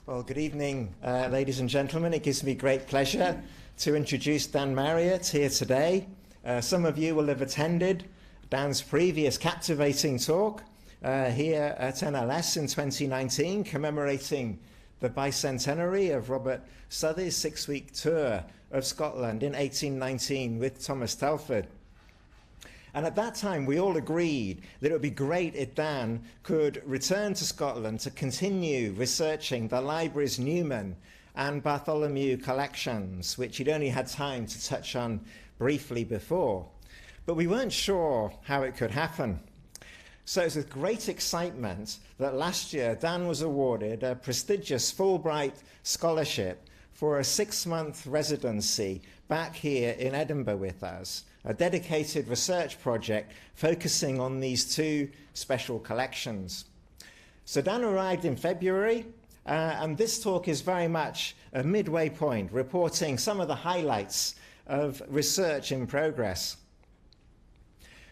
Well, good evening, ladies and gentlemen. It gives me great pleasure to introduce Dan Marriott here today. Some of you will have attended Dan's previous captivating talk here at NLS in 2019, commemorating the bicentenary of Robert Southey's 6-week tour of Scotland in 1819 with Thomas Telford. And at that time, we all agreed that it would be great if Dan could return to Scotland to continue researching the library's Newman and Bartholomew collections, which he'd only had time to touch on briefly before. But we weren't sure how it could happen. So it was with great excitement that last year Dan was awarded a prestigious Fulbright scholarship for a 6-month residency back here in Edinburgh with us, a dedicated research project focusing on these two special collections. So Dan arrived in February, and this talk is very much a midway point, reporting some of the highlights of research in progress.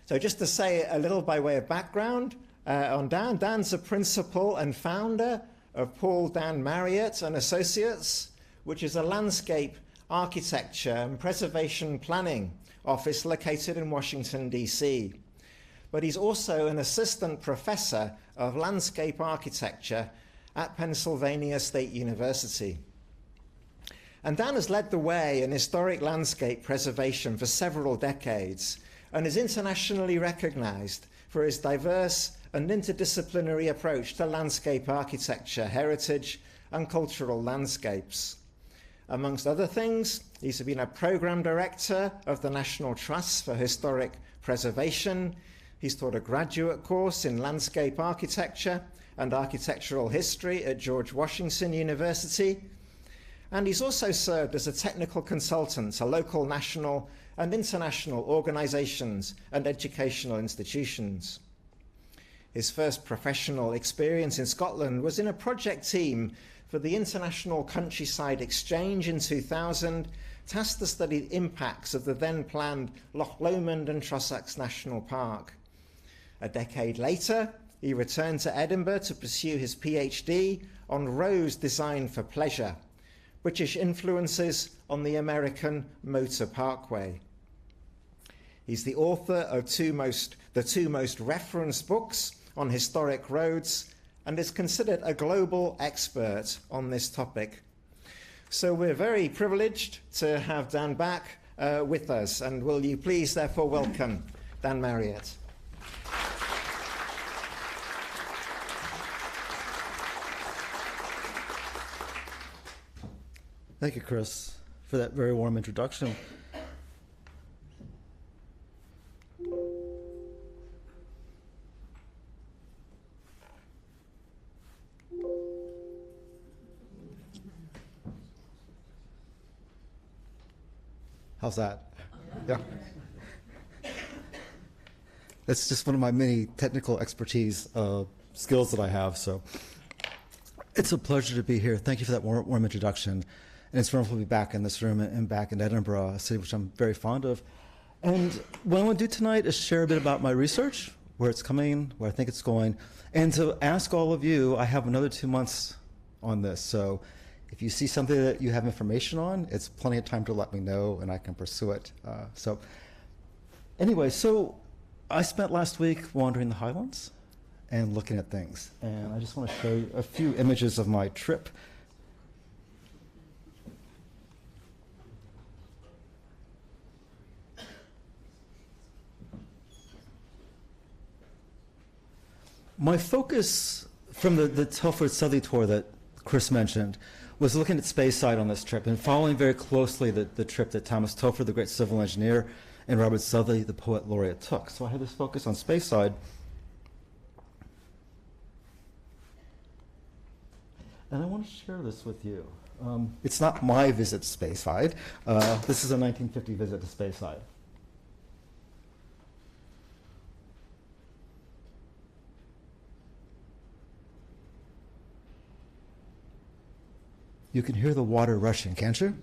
So just to say a little by way of background on Dan, Dan's a principal and founder of Paul Dan Marriott and Associates, which is a landscape architecture and preservation planning office located in Washington, D.C. But he's also an assistant professor of landscape architecture at Pennsylvania State University. And Dan has led the way in historic landscape preservation for several decades and is internationally recognized for his diverse and interdisciplinary approach to landscape architecture, heritage, and cultural landscapes. Amongst other things, he's been a program director of the National Trust for Historic Preservation. He's taught a graduate course in landscape architecture and architectural history at George Washington University. And he's also served as a technical consultant to local, national, and international organizations and educational institutions. His first professional experience in Scotland was in a project team for the International Countryside Exchange in 2000, tasked to study the impacts of the then planned Loch Lomond and Trossachs National Park. A decade later, he returned to Edinburgh to pursue his PhD on roads designed for pleasure, British influences on the American Motor Parkway. He's the author of the two most referenced books on historic roads and is considered a global expert on this topic. So we're very privileged to have Dan back with us, and will you please therefore welcome Dan Marriott. Thank you, Chris, for that very warm introduction. How's that? Yeah. That's just one of my many technical expertise skills that I have. So it's a pleasure to be here. Thank you for that warm introduction. And it's wonderful to be back in this room and back in Edinburgh, a city which I'm very fond of. And what I want to do tonight is share a bit about my research, where it's coming, where I think it's going, and to ask all of you, I have another 2 months on this. So if you see something that you have information on, it's plenty of time to let me know and I can pursue it. Anyway, so I spent last week wandering the Highlands and looking at things. And I just want to show you a few images of my trip. My focus from the Telford Southey tour that Chris mentioned was looking at Speyside on this trip and following very closely the trip that Thomas Telford, the great civil engineer, and Robert Southey, the poet laureate, took. So I had this focus on Speyside. And I want to share this with you. It's not my visit to Speyside. This is a 1950 visit to Speyside. You can hear the water rushing, can't you?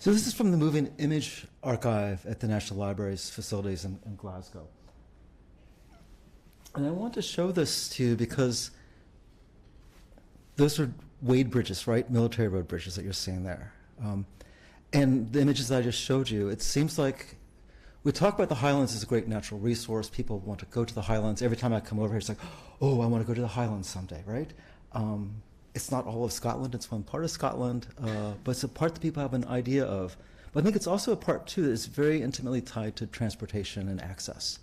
So this is from the Moving Image Archive at the National Library's facilities in Glasgow. And I want to show this to you because those are Wade bridges, right? Military road bridges that you're seeing there. And the images I just showed you, it seems like we talk about the Highlands as a great natural resource. People want to go to the Highlands. Every time I come over here, it's like, oh, I want to go to the Highlands someday, right? It's not all of Scotland. It's one part of Scotland, but it's a part that people have an idea of. But I think it's also a part, too, that is very intimately tied to transportation and access.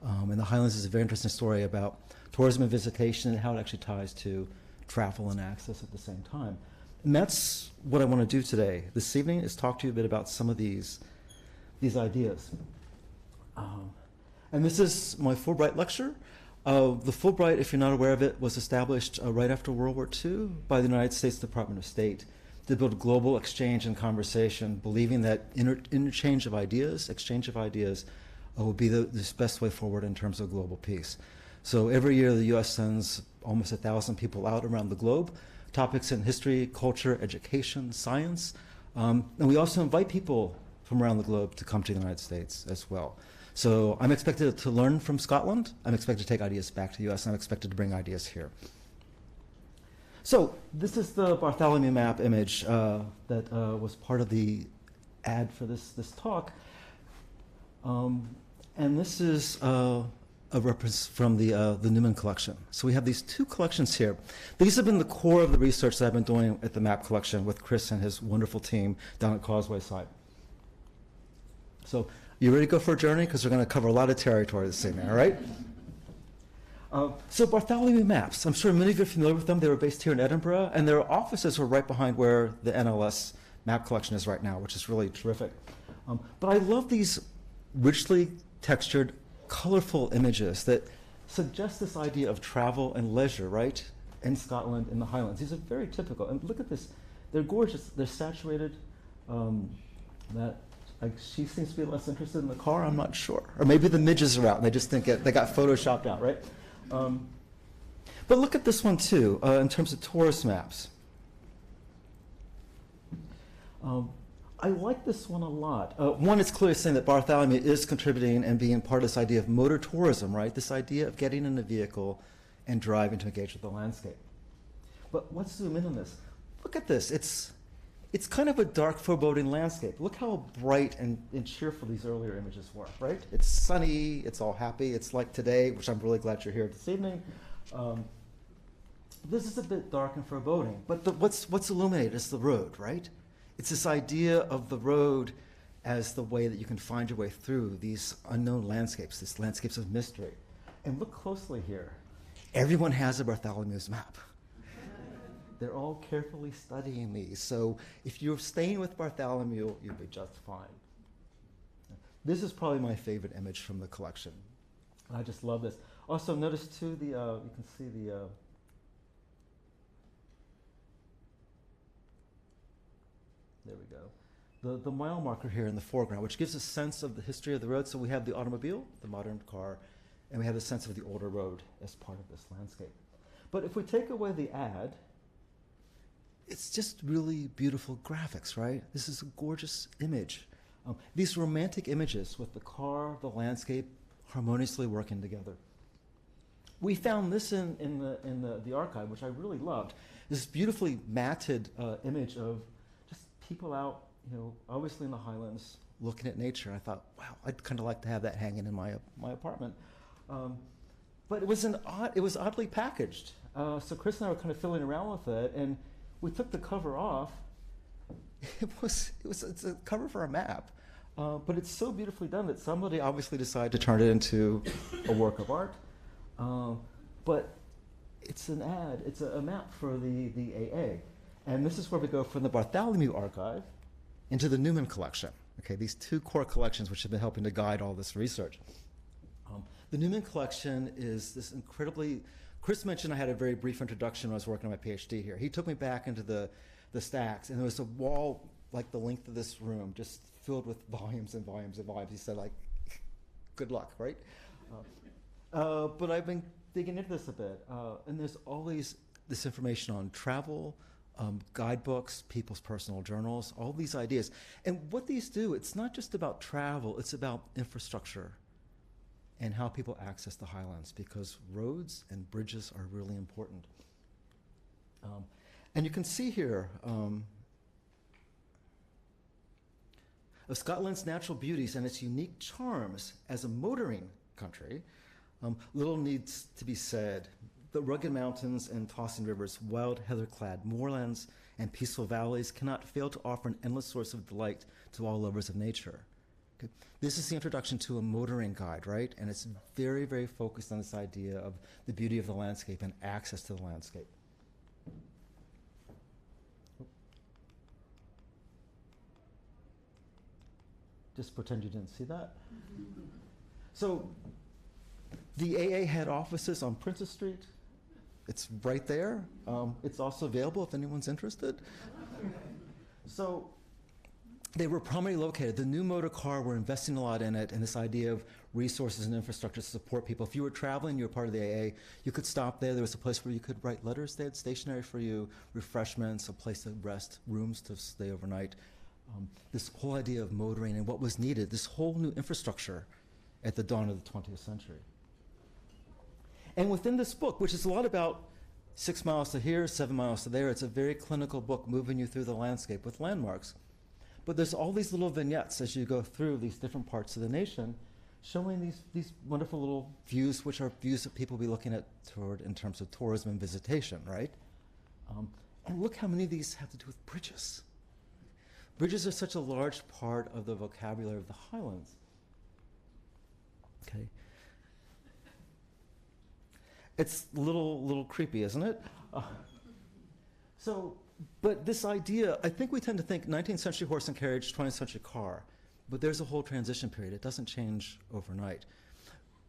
And the Highlands is a very interesting story about tourism and visitation and how it actually ties to travel and access at the same time. And that's what I want to do today. This evening is talk to you a bit about some of these ideas. And this is my Fulbright lecture. The Fulbright, if you're not aware of it, was established right after World War II by the United States Department of State to build global exchange and conversation, believing that interchange of ideas, exchange of ideas, will be the best way forward in terms of global peace. So every year the U.S. sends almost 1,000 people out around the globe, topics in history, culture, education, science, and we also invite people from around the globe to come to the United States as well. So I'm expected to learn from Scotland. I'm expected to take ideas back to the US. I'm expected to bring ideas here. So this is the Bartholomew map image that was part of the ad for this talk. And this is a reference from the Newman collection. So we have these two collections here. These have been the core of the research that I've been doing at the map collection with Chris and his wonderful team down at Causeway Side. So you ready to go for a journey? Because we're going to cover a lot of territory this evening, all right? So Bartholomew maps, I'm sure many of you are familiar with them. They were based here in Edinburgh, and their offices were right behind where the NLS map collection is right now, which is really terrific. But I love these richly textured, colorful images that suggest this idea of travel and leisure, right, in Scotland, in the Highlands. These are very typical. And look at this. They're gorgeous. They're saturated. She seems to be less interested in the car. I'm not sure. Or maybe the midges are out and they just think they got photoshopped out, right? But look at this one too, in terms of tourist maps. I like this one a lot. One, it's clearly saying that Bartholomew is contributing and being part of this idea of motor tourism, right? This idea of getting in a vehicle and driving to engage with the landscape. But let's zoom in on this. Look at this. It's kind of a dark, foreboding landscape. Look how bright and cheerful these earlier images were, right? It's sunny, it's all happy. It's like today, which I'm really glad you're here this evening. This is a bit dark and foreboding, but what's illuminated is the road, right? It's this idea of the road as the way that you can find your way through these unknown landscapes, these landscapes of mystery. And look closely here. Everyone has a Bartholomew's map. They're all carefully studying these. So if you're staying with Bartholomew, you'll be just fine. This is probably my favorite image from the collection. I just love this. Also, notice too, you can see there we go. The mile marker here in the foreground, which gives a sense of the history of the road. So we have the automobile, the modern car, and we have the sense of the older road as part of this landscape. But if we take away the ad, it's just really beautiful graphics, right? This is a gorgeous image. These romantic images with the car, the landscape, harmoniously working together. We found this in the archive, which I really loved. This beautifully matted image of just people out, obviously in the Highlands, looking at nature. I thought, wow, I'd kind of like to have that hanging in my apartment. But it was oddly packaged. So Chris and I were kind of fiddling around with it, and we took the cover off. It's a cover for a map, but it's so beautifully done that somebody obviously decided to turn it into a work of art. But it's an ad. It's a map for the AA, and this is where we go from the Bartholomew archive into the Newman collection. Okay, these two core collections which have been helping to guide all this research. The Newman collection is this incredibly. Chris mentioned I had a very brief introduction when I was working on my PhD here. He took me back into the stacks, and there was a wall like the length of this room, just filled with volumes and volumes and volumes. He said, like, good luck, right? But I've been digging into this a bit, and there's always this information on travel, guidebooks, people's personal journals, all these ideas. And what these do, it's not just about travel, it's about infrastructure and how people access the highlands, because roads and bridges are really important. And you can see here of Scotland's natural beauties and its unique charms as a motoring country. Little needs to be said. The rugged mountains and tossing rivers, wild heather-clad moorlands, and peaceful valleys cannot fail to offer an endless source of delight to all lovers of nature. Okay. This is the introduction to a motoring guide, right? And it's very, very focused on this idea of the beauty of the landscape and access to the landscape. Just pretend you didn't see that. So the AA had offices on Princess Street. It's right there. It's also available if anyone's interested. So they were prominently located. The new motor car, we're investing a lot in it, and this idea of resources and infrastructure to support people. If you were traveling, you were part of the AA, you could stop there. There was a place where you could write letters. They had stationery for you, refreshments, a place to rest, rooms to stay overnight. This whole idea of motoring and what was needed, this whole new infrastructure at the dawn of the 20th century. And within this book, which is a lot about 6 miles to here, 7 miles to there, it's a very clinical book moving you through the landscape with landmarks. But there's all these little vignettes as you go through these different parts of the nation, showing these wonderful little views, which are views that people will be looking at toward in terms of tourism and visitation, right? And look how many of these have to do with bridges. Bridges are such a large part of the vocabulary of the Highlands. Okay. It's a little creepy, isn't it? But this idea, I think we tend to think 19th century horse and carriage, 20th century car, but there's a whole transition period. It doesn't change overnight.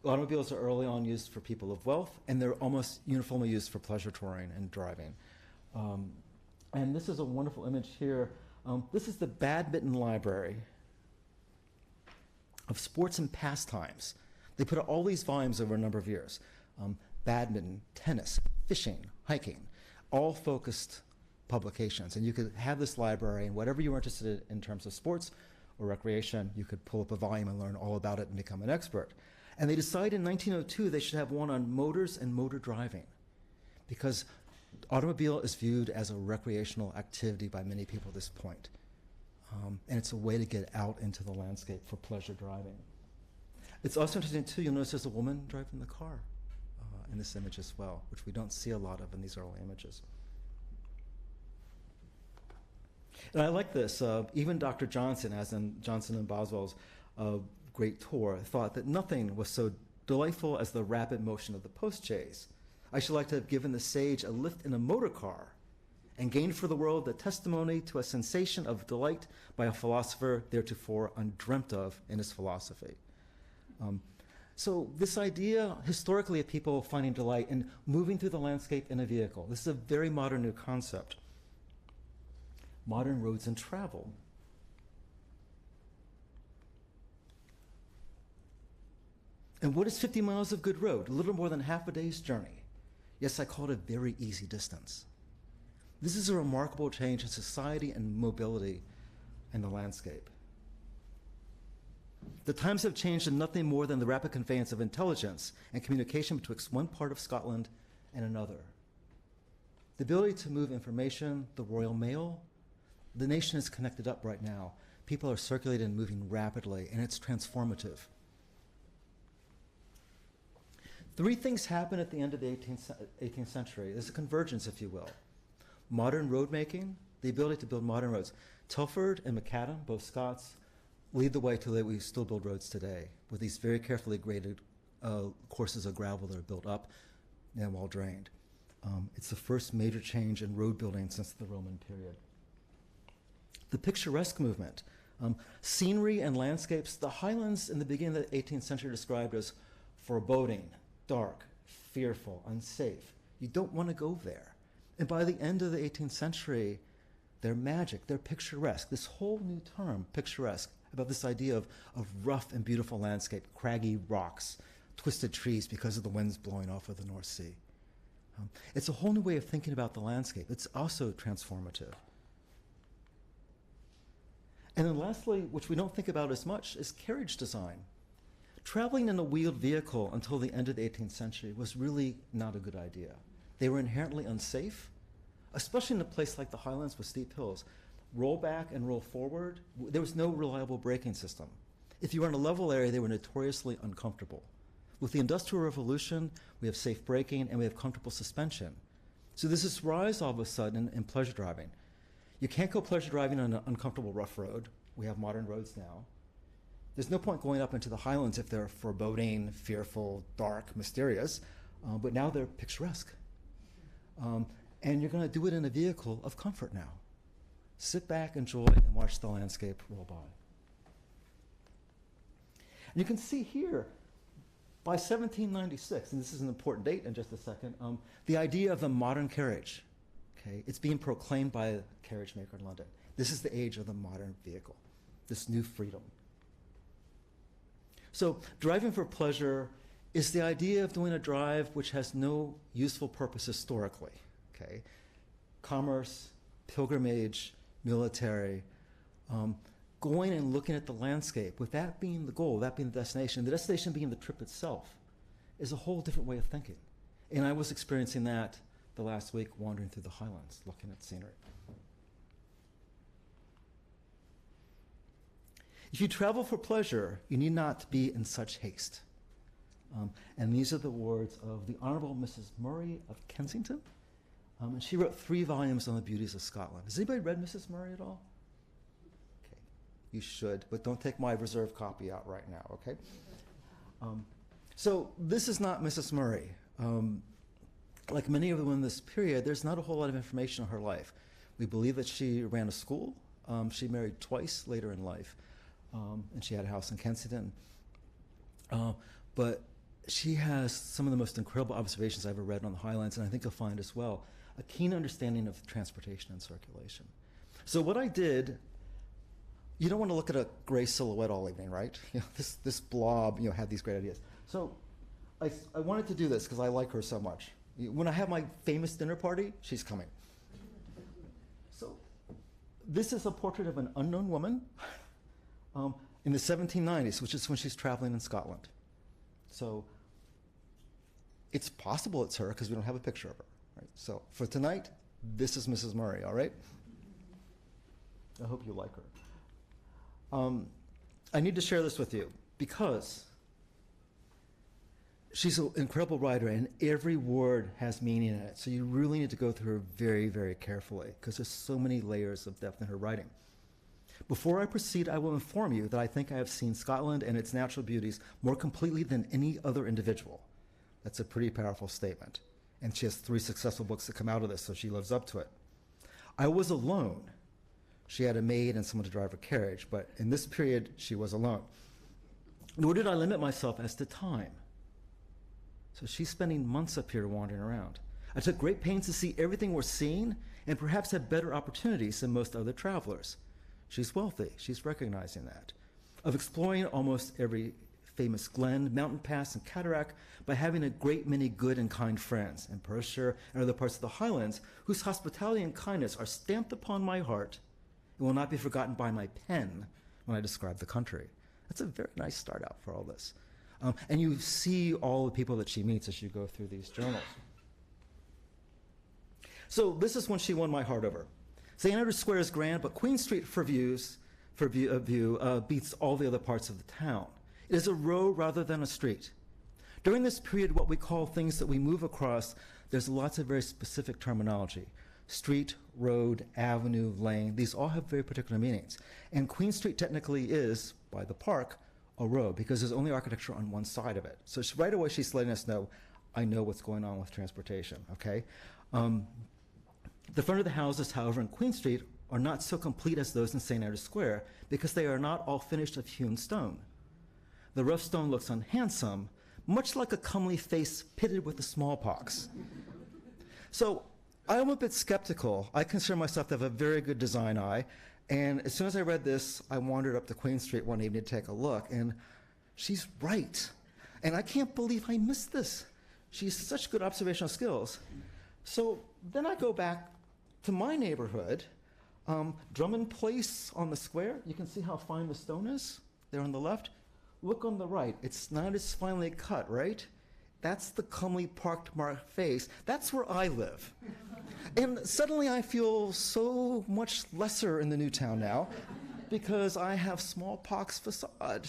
Automobiles are early on used for people of wealth, and they're almost uniformly used for pleasure touring and driving. And this is a wonderful image here. This is the Badminton Library of Sports and Pastimes. They put out all these volumes over a number of years. Badminton, tennis, fishing, hiking, all focused publications. And you could have this library, and whatever you were interested in terms of sports or recreation, you could pull up a volume and learn all about it and become an expert. And they decided in 1902 they should have one on motors and motor driving, because automobile is viewed as a recreational activity by many people at this point. And it's a way to get out into the landscape for pleasure driving. It's also interesting, too, you'll notice there's a woman driving the car in this image as well, which we don't see a lot of in these early images. And I like this. Even Dr. Johnson, as in Johnson and Boswell's great tour, thought that nothing was so delightful as the rapid motion of the post-chaise. I should like to have given the sage a lift in a motor car and gained for the world the testimony to a sensation of delight by a philosopher theretofore undreamt of in his philosophy. So this idea, historically, of people finding delight in moving through the landscape in a vehicle, this is a very modern new concept. Modern roads and travel. And what is 50 miles of good road? A little more than half a day's journey. Yes, I call it a very easy distance. This is a remarkable change in society and mobility in the landscape. The times have changed in nothing more than the rapid conveyance of intelligence and communication betwixt one part of Scotland and another. The ability to move information, the Royal Mail, the nation is connected up right now. People are circulating and moving rapidly, and it's transformative. 3 things happen at the end of the 18th century. There's a convergence, if you will. Modern road making, the ability to build modern roads. Telford and Macadam, both Scots, lead the way to that we still build roads today with these very carefully graded courses of gravel that are built up and well drained. It's the first major change in road building since the Roman period. The picturesque movement, scenery and landscapes. The Highlands in the beginning of the 18th century described as foreboding, dark, fearful, unsafe. You don't want to go there. And by the end of the 18th century, they're magic, they're picturesque. This whole new term, picturesque, about this idea of rough and beautiful landscape, craggy rocks, twisted trees because of the winds blowing off of the North Sea. It's a whole new way of thinking about the landscape. It's also transformative. And then lastly, which we don't think about as much, is carriage design. Traveling in a wheeled vehicle until the end of the 18th century was really not a good idea. They were inherently unsafe, especially in a place like the Highlands with steep hills. Roll back and roll forward, there was no reliable braking system. If you were in a level area, they were notoriously uncomfortable. With the Industrial Revolution, we have safe braking and we have comfortable suspension. So there's this rise all of a sudden in pleasure driving. You can't go pleasure driving on an uncomfortable rough road. We have modern roads now. There's no point going up into the Highlands if they're foreboding, fearful, dark, mysterious, but now they're picturesque. And you're going to do it in a vehicle of comfort now. Sit back, enjoy, and watch the landscape roll by. And you can see here, by 1796, and this is an important date in just a second, the idea of the modern carriage. Okay, it's being proclaimed by a carriage maker in London. This is the age of the modern vehicle, this new freedom. So driving for pleasure is the idea of doing a drive which has no useful purpose historically. Okay, commerce, pilgrimage, military, going and looking at the landscape, with that being the goal, that being the destination being the trip itself, is a whole different way of thinking. And I was experiencing that the last week wandering through the Highlands, looking at scenery. If you travel for pleasure, you need not be in such haste. And these are the words of the Honorable Mrs. Murray of Kensington. And she wrote 3 volumes on the beauties of Scotland. Has anybody read Mrs. Murray at all? Okay, you should, but don't take my reserved copy out right now, okay? So this is not Mrs. Murray. Like many of them in this period, there's not a whole lot of information on her life. We believe that she ran a school. She married twice later in life, and she had a house in Kensington. But she has some of the most incredible observations I've ever read on the Highlands, and I think you'll find as well a keen understanding of transportation and circulation. So what I did, you don't want to look at a gray silhouette all evening, right? You know, this blob, had these great ideas. So I wanted to do this because I like her so much. When I have my famous dinner party, she's coming. So this is a portrait of an unknown woman in the 1790s, which is when she's traveling in Scotland. So it's possible it's her because we don't have a picture of her. Right? So for tonight, this is Mrs. Murray, all right? I hope you like her. I need to share this with you because she's an incredible writer, and every word has meaning in it. So you really need to go through her very, very carefully because there's so many layers of depth in her writing. Before I proceed, I will inform you that I think I have seen Scotland and its natural beauties more completely than any other individual. That's a pretty powerful statement. And she has 3 successful books that come out of this, so she lives up to it. I was alone. She had a maid and someone to drive her carriage, but in this period, she was alone. Nor did I limit myself as to time. So she's spending months up here wandering around. I took great pains to see everything we're seeing and perhaps had better opportunities than most other travelers. She's wealthy, she's recognizing that. Of exploring almost every famous glen, mountain pass, and cataract by having a great many good and kind friends in Perthshire and other parts of the Highlands whose hospitality and kindness are stamped upon my heart and will not be forgotten by my pen when I describe the country. That's a very nice start out for all this. And you see all the people that she meets as you go through these journals. So this is when she won my heart over. St. Andrew's Square is grand, but Queen Street beats all the other parts of the town. It is a road rather than a street. During this period, what we call things that we move across, there's lots of very specific terminology. Street, road, avenue, lane, these all have very particular meanings. And Queen Street technically is, by the park, a road because there's only architecture on one side of it. So right away she's letting us know, I know what's going on with transportation, okay? The front of the houses, however, in Queen Street are not so complete as those in St. Andrew's Square because they are not all finished of hewn stone. The rough stone looks unhandsome, much like a comely face pitted with the smallpox. So I'm a bit skeptical. I consider myself to have a very good design eye. And as soon as I read this, I wandered up to Queen Street one evening to take a look. And she's right. And I can't believe I missed this. She has such good observational skills. So then I go back to my neighborhood, Drummond Place on the square. You can see how fine the stone is there on the left. Look on the right. It's not as finely cut, right? That's the comely parked marked face. That's where I live. And suddenly I feel so much lesser in the new town now because I have smallpox facade.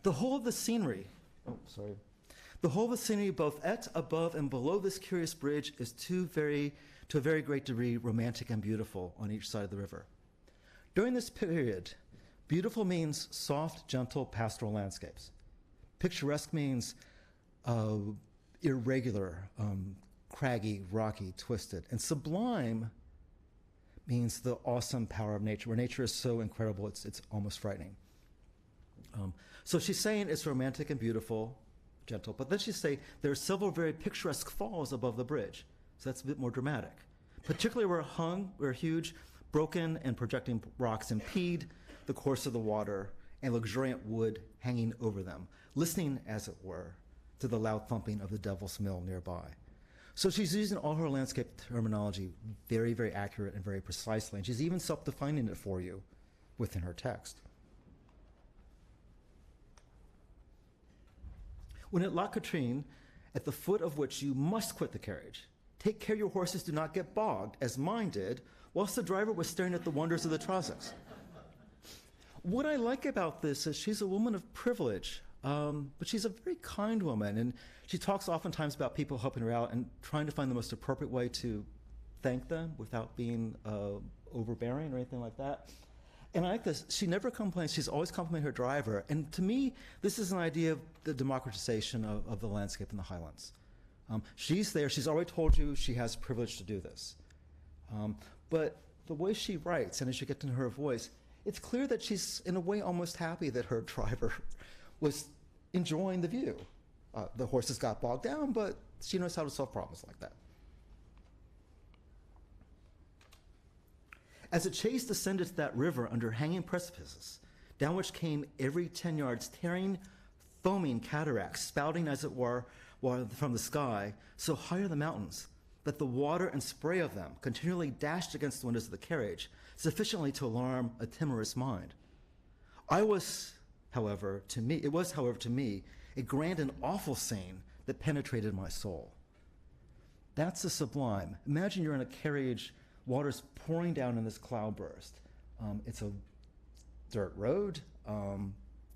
The whole of the scenery, the whole of the scenery both at, above, and below this curious bridge is to a very great degree romantic and beautiful on each side of the river. During this period, beautiful means soft, gentle, pastoral landscapes. Picturesque means irregular, craggy, rocky, twisted. And sublime means the awesome power of nature, where nature is so incredible it's almost frightening. So she's saying it's romantic and beautiful, gentle, but then she's saying there are several very picturesque falls above the bridge. So that's a bit more dramatic. Particularly where huge, broken and projecting rocks impede the course of the water and luxuriant wood hanging over them, listening, as it were, to the loud thumping of the devil's mill nearby. So she's using all her landscape terminology very, very accurate and very precisely, and she's even self-defining it for you within her text. When at La Catrine, at the foot of which you must quit the carriage, take care your horses do not get bogged, as mine did, whilst the driver was staring at the wonders of the Trossachs. What I like about this is she's a woman of privilege, but she's a very kind woman, and she talks oftentimes about people helping her out and trying to find the most appropriate way to thank them without being overbearing or anything like that. And I like this. She never complains. She's always complimenting her driver. And to me, this is an idea of the democratization of the landscape in the Highlands. She's there. She's already told you she has privilege to do this. But the way she writes, and as you get to know her voice, it's clear that she's, in a way, almost happy that her driver was enjoying the view. The horses got bogged down, but she knows how to solve problems like that. As the chase descended to that river under hanging precipices, down which came every 10 yards tearing, foaming cataracts, spouting as it were from the sky, so high are the mountains that the water and spray of them continually dashed against the windows of the carriage, sufficiently to alarm a timorous mind. It was, however, to me, a grand and awful scene that penetrated my soul. That's the sublime. Imagine you're in a carriage, water's pouring down in this cloudburst. It's a dirt road.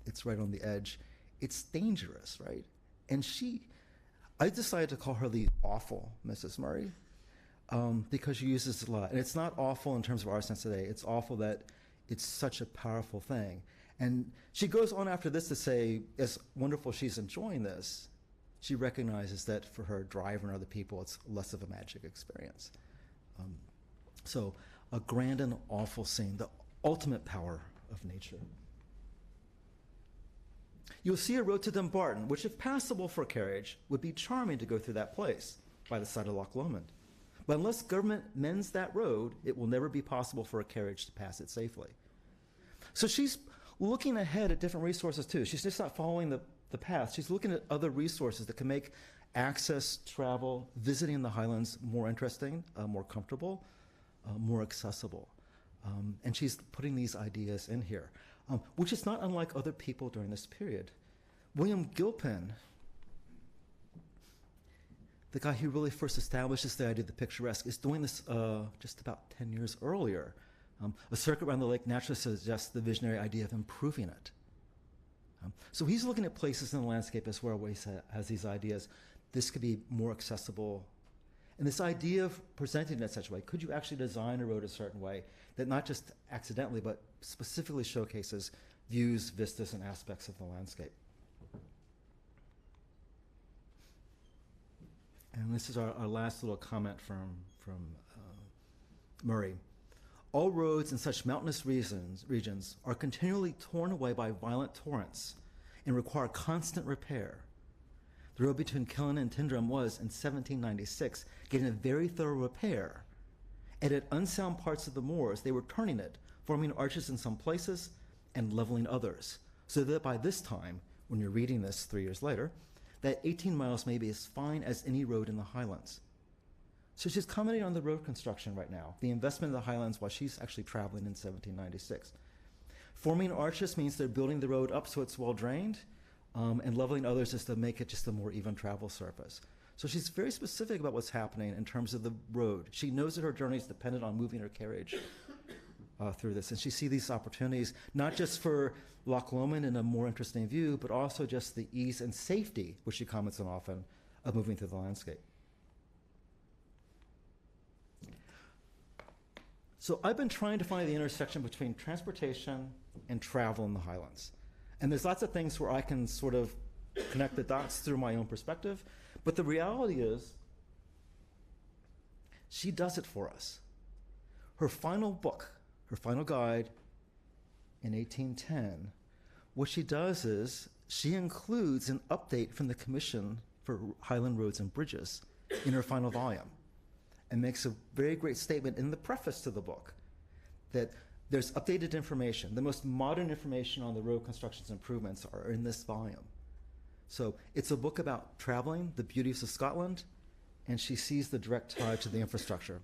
It's right on the edge. It's dangerous, right? And I decided to call her the awful Mrs. Murray because she uses it a lot. And it's not awful in terms of our sense today. It's awful that it's such a powerful thing. And she goes on after this to say, as wonderful she's enjoying this, she recognizes that for her driver and other people, it's less of a magic experience. So a grand and awful scene, the ultimate power of nature. You'll see a road to Dumbarton, which, if passable for a carriage, would be charming to go through that place by the side of Loch Lomond. But unless government mends that road, it will never be possible for a carriage to pass it safely. So she's looking ahead at different resources too. She's just not following the path. She's looking at other resources that can make access, travel, visiting the Highlands more interesting, more comfortable, more accessible. And she's putting these ideas in here, which is not unlike other people during this period. William Gilpin, the guy who really first establishes the idea of the picturesque, is doing this just about 10 years earlier. A circuit around the lake naturally suggests the visionary idea of improving it. So he's looking at places in the landscape as well where he has these ideas. This could be more accessible. And this idea of presenting it in such a way, could you actually design a road a certain way that not just accidentally, but specifically showcases views, vistas, and aspects of the landscape? And this is our last little comment from Murray. All roads in such mountainous regions are continually torn away by violent torrents and require constant repair. The road between Killen and Tyndrum was, in 1796, getting a very thorough repair. And at unsound parts of the moors, they were turning it, forming arches in some places and leveling others, so that by this time, when you're reading this 3 years later, that 18 miles may be as fine as any road in the Highlands. So she's commenting on the road construction right now, the investment in the Highlands while she's actually traveling in 1796. Forming arches means they're building the road up so it's well drained, and leveling others is to make it just a more even travel surface. So she's very specific about what's happening in terms of the road. She knows that her journey is dependent on moving her carriage through this, and she sees these opportunities not just for Loch Lomond in a more interesting view, but also just the ease and safety, which she comments on often, of moving through the landscape. So I've been trying to find the intersection between transportation and travel in the Highlands. And there's lots of things where I can sort of connect the dots through my own perspective, but the reality is she does it for us. Her final book, her final guide in 1810, what she does is she includes an update from the Commission for Highland Roads and Bridges in her final volume, and makes a very great statement in the preface to the book that there's updated information. The most modern information on the road constructions improvements are in this volume. So it's a book about traveling, the beauties of Scotland, and she sees the direct tie to the infrastructure.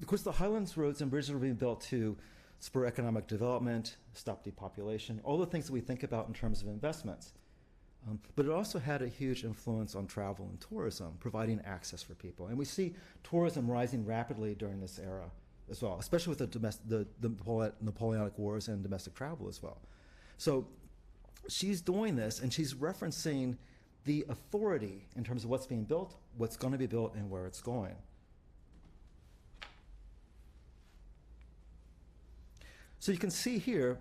Of course, the Highlands roads and bridges were being built to spur economic development, stop depopulation, all the things that we think about in terms of investments. But it also had a huge influence on travel and tourism, providing access for people. And we see tourism rising rapidly during this era as well, especially with the Napoleonic Wars and domestic travel as well. So she's doing this, and she's referencing the authority in terms of what's being built, what's going to be built, and where it's going. So you can see here,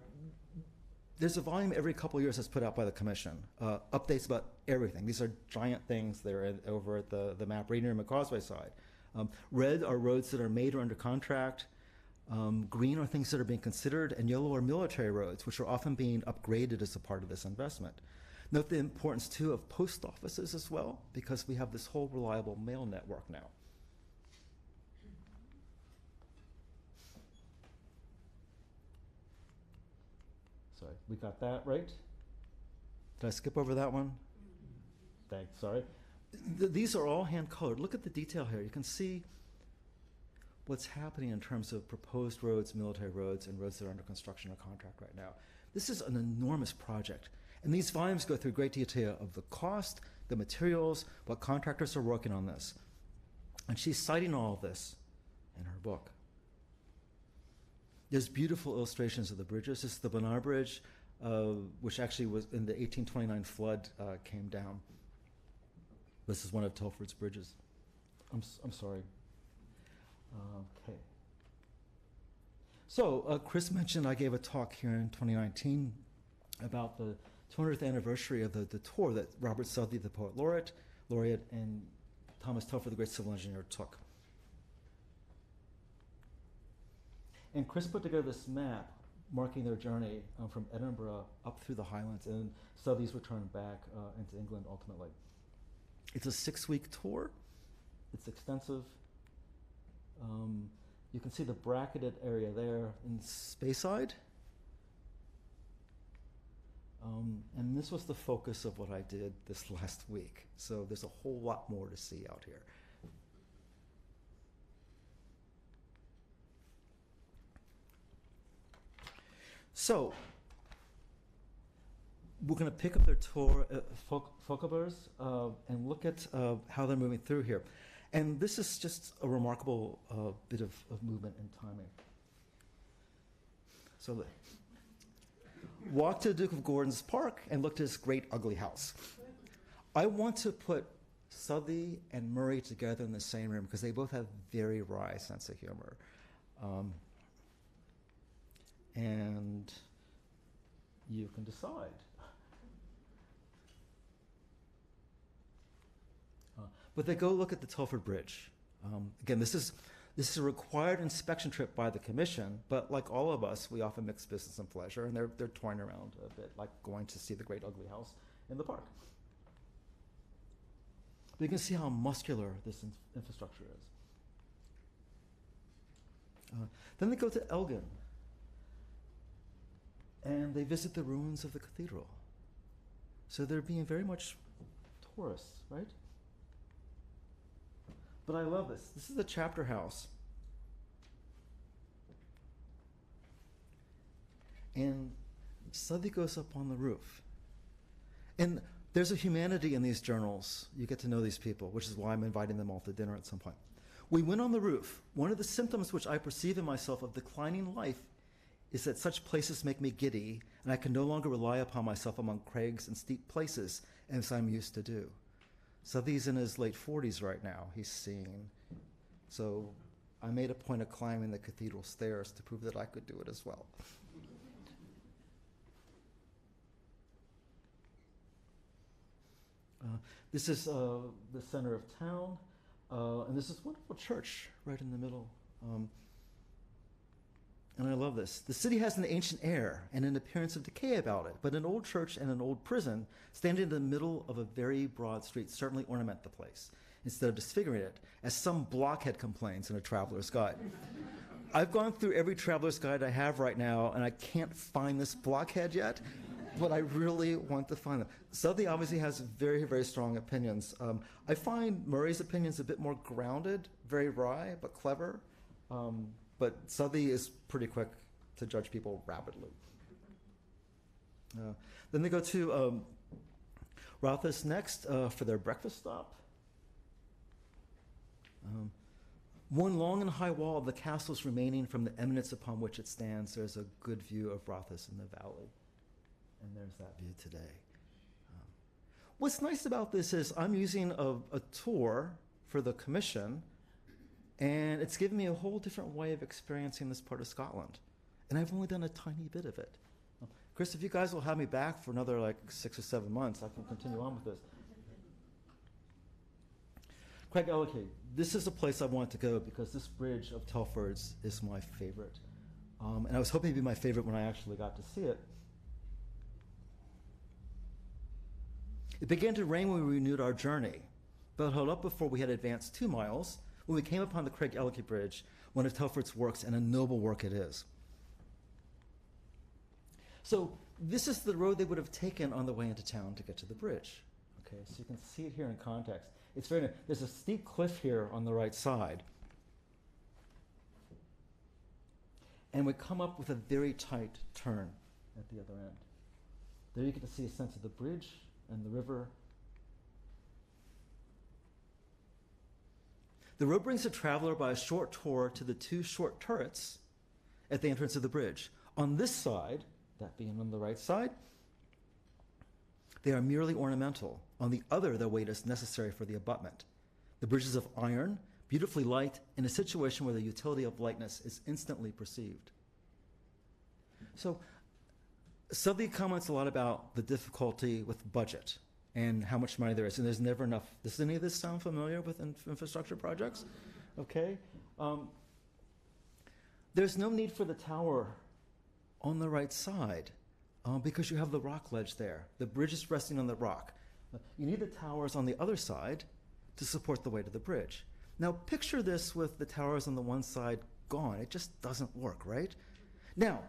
there's a volume every couple of years that's put out by the Commission, updates about everything. These are giant things that are over at the map Rainier and McCauseway side. Red are roads that are made or under contract. Green are things that are being considered, and yellow are military roads, which are often being upgraded as a part of this investment. Note the importance, too, of post offices as well, because we have this whole reliable mail network now. Sorry, we got that right? Did I skip over that one? Thanks, sorry. These are all hand-colored. Look at the detail here. You can see what's happening in terms of proposed roads, military roads, and roads that are under construction or contract right now. This is an enormous project. And these volumes go through great detail of the cost, the materials, what contractors are working on this. And she's citing all of this in her book. There's beautiful illustrations of the bridges. This is the Bonar Bridge, which actually was in the 1829 flood, came down. This is one of Telford's bridges. I'm sorry. Okay. So Chris mentioned I gave a talk here in 2019 about the 200th anniversary of the tour that Robert Southey, the poet laureate, and Thomas Telford, the great civil engineer, took. And Chris put together this map marking their journey from Edinburgh up through the Highlands, and Southey's returned back into England ultimately. It's a 6-week tour. It's extensive. You can see the bracketed area there in Speyside. And this was the focus of what I did this last week. So there's a whole lot more to see out here. So we're going to pick up their tour at Fokabers and look at how they're moving through here. And this is just a remarkable bit of movement and timing. So walk to the Duke of Gordon's Park and look at his great ugly house. I want to put Southey and Murray together in the same room because they both have very wry sense of humor. And you can decide. But they go look at the Telford Bridge. Again, this is a required inspection trip by the Commission, but like all of us, we often mix business and pleasure, and they're toying around a bit, like going to see the great ugly house in the park. But you can see how muscular this infrastructure is. Then they go to Elgin, and they visit the ruins of the cathedral. So they're being very much tourists, right? But I love this. This is the chapter house. And Southey goes up on the roof. And there's a humanity in these journals. You get to know these people, which is why I'm inviting them all to dinner at some point. We went on the roof. One of the symptoms which I perceive in myself of declining life is that such places make me giddy, and I can no longer rely upon myself among crags and steep places as I'm used to do. Southey's in his late 40s right now. He's seeing. So I made a point of climbing the cathedral stairs to prove that I could do it as well. This is the center of town, and this is a wonderful church right in the middle. And I love this. The city has an ancient air and an appearance of decay about it, but an old church and an old prison standing in the middle of a very broad street certainly ornament the place, instead of disfiguring it, as some blockhead complains in a traveler's guide. I've gone through every traveler's guide I have right now, and I can't find this blockhead yet, but I really want to find them. Southey obviously has very, very strong opinions. I find Murray's opinions a bit more grounded, very wry, but clever. But Southey is pretty quick to judge people rapidly. Then they go to Rothes next for their breakfast stop. One long and high wall of the castle is remaining from the eminence upon which it stands. There's a good view of Rothes in the valley. And there's that view today. What's nice about this is I'm using a tour for the commission, and it's given me a whole different way of experiencing this part of Scotland. And I've only done a tiny bit of it. Chris, if you guys will have me back for another like 6 or 7 months, I can continue on with this. Craigellachie, this is a place I want to go because this bridge of Telford's is my favorite. And I was hoping it'd be my favorite when I actually got to see it. It began to rain when we renewed our journey, but it held up before we had advanced 2 miles when we came upon the Craigellachie Bridge, one of Telford's works, and a noble work it is. So this is the road they would have taken on the way into town to get to the bridge. Okay, so you can see it here in context. It's very, there's a steep cliff here on the right side. And we come up with a very tight turn at the other end. There you get to see a sense of the bridge and the river. The road brings the traveler by a short tour to the 2 short turrets at the entrance of the bridge. On this side, that being on the right side, they are merely ornamental. On the other, their weight is necessary for the abutment. The bridge is of iron, beautifully light, in a situation where the utility of lightness is instantly perceived. So, Southey comments a lot about the difficulty with budget and how much money there is, and there's never enough. Does any of this sound familiar with infrastructure projects? Okay. There's no need for the tower on the right side because you have the rock ledge there. The bridge is resting on the rock. You need the towers on the other side to support the weight of the bridge. Now picture this with the towers on the one side gone. It just doesn't work, right? Now,